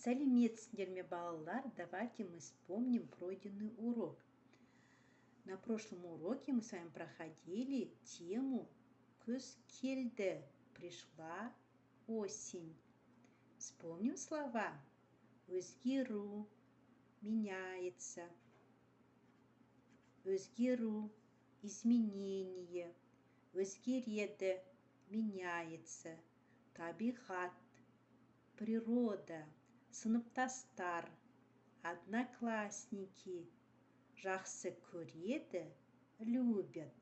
Сәлеметсіңдер ме, балалар? Давайте мы вспомним пройденный урок. На прошлом уроке мы с вами проходили тему «Күз келді», пришла осень. Вспомним слова «өзгеру», «меняется», «өзгеру», «изменение», «өзгереді», «меняется», «табиғат», «природа», «сыныптастар», «одноклассники», «жақсы көреді», «любят».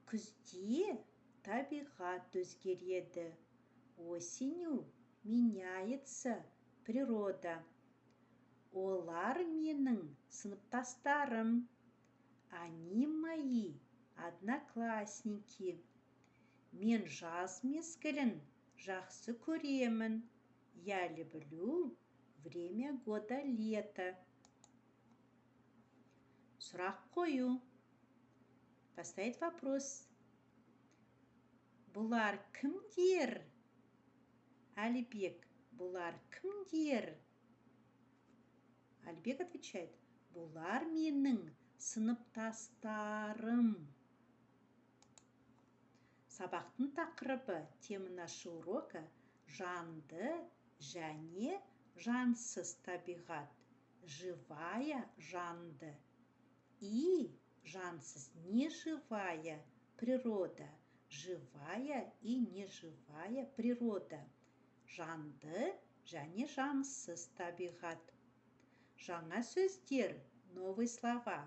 Күзде табиғат өзгереді, осенью меняется природа. Олар менің сыныптастарым, они мои одноклассники. Мен жаз мезгілін жақсы көремін. Я люблю время года лето. Сұрақ қою. Поставить вопрос. Бұлар кімдер? Әлібек, бұлар кімдер? Әлібек отвечает. Бұлар менің сыныптастарым. Сабақтың тақырыбы, тема нашего урока жанды және жансыз табиғат. Живая жанды и жансыз неживая природа. Живая и неживая природа. Жанды және жансыз табиғат. Жаңа сөздер, новые слова.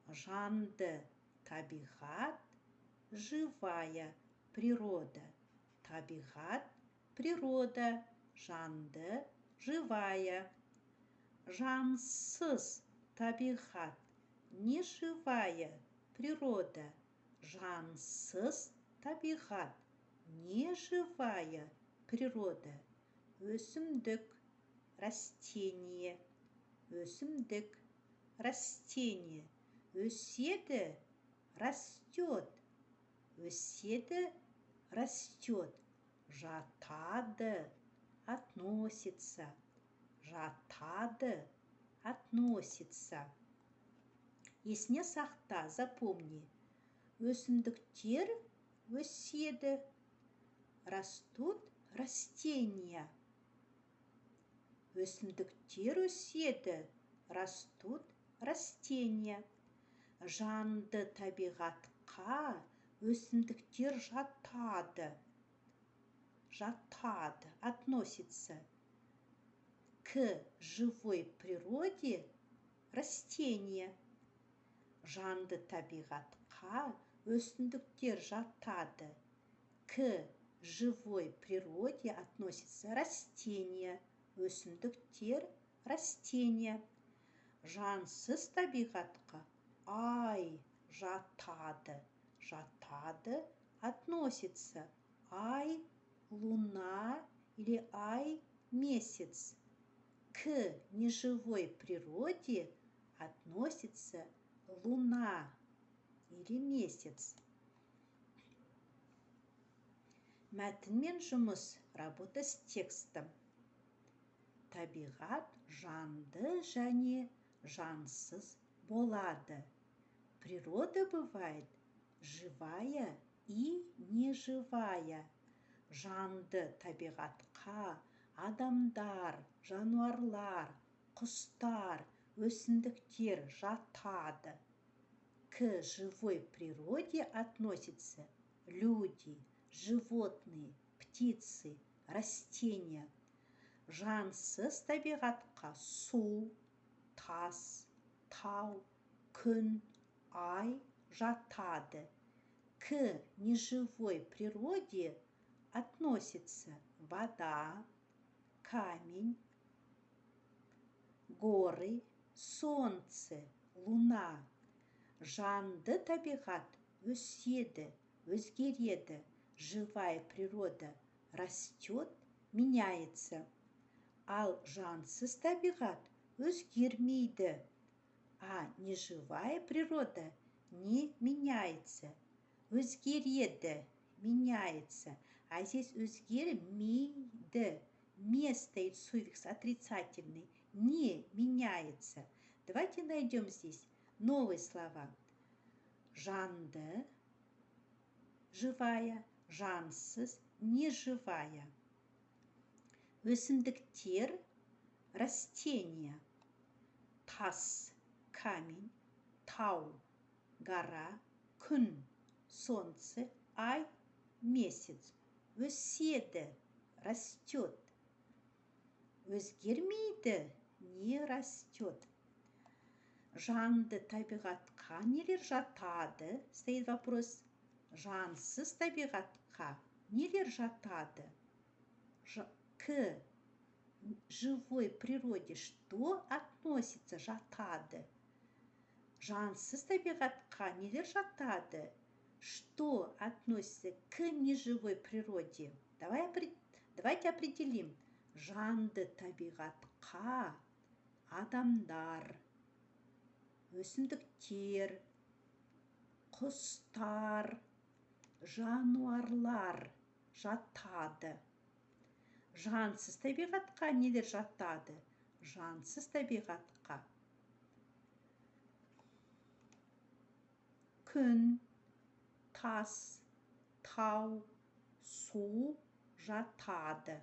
Жанды табиғат, живая природа. Табиғат, природа, жанды, живая. Жансыз табиғат, неживая природа. Жансыз табиғат, неживая природа. Өсімдік, растение. Өсімдік, растение. Өседі, растет. Өседі, растет. Жатады, относится. Жатады, относится. Есіне сақта, запомни. Өсімдіктер өседі. Растут растения. Өсімдіктер өседі. Растут растения. Жанды табиғатқа өсімдіктер жатады. Жатады, относится. К живой природе растения. Жанды табиғатқа өсімдіктер жатады. К живой природе относится растения. Өсімдіктер, растения. Жансыз табиғатқа ай жатады. Жатады, относится. Ай, луна или ай, месяц. К неживой природе относится луна или месяц. Мәтінмен жұмыс, работа с текстом. Табиғат жанды және жансыз болады. Природа бывает живая и неживая. Жанды табиғатқа адамдар, жануарлар, құстар, өсімдіктер жатады. К живой природе относятся люди, животные, птицы, растения. Жансыз табиғатқа су, тас, тау, күн, ай жатады. К неживой природе относится вода, камень, горы, солнце, луна. Жанды табиғат өседі, өзгереді. Живая природа растет, меняется. Ал жансыз табиғат өзгермейді. А неживая природа не меняется. Өзгереді, меняется. А здесь өзгермейді. не стоит суффикс отрицательный, не меняется. Давайте найдем здесь новые слова. Жанды – живая, жансыз – неживая. Өсімдіктер – растения. Тас – камень, тау – гора, күн – солнце, ай – месяц. Өседі – растет. Өзгермейді – не растет. Жанды табиғатқа нелер жатады? Стоит вопрос. Жансыз табиғатқа нелер жатады? К живой природе что относится? Жатады. Жансыз табиғатқа нелер жатады? Что относится к неживой природе? Давайте определим. Жанды табиғатқа адамдар, өсімдіктер, құстар, жануарлар жатады. Жансыз табиғатқа нелер жатады? Жансыз табиғатқа күн, тас, тау, су жатады.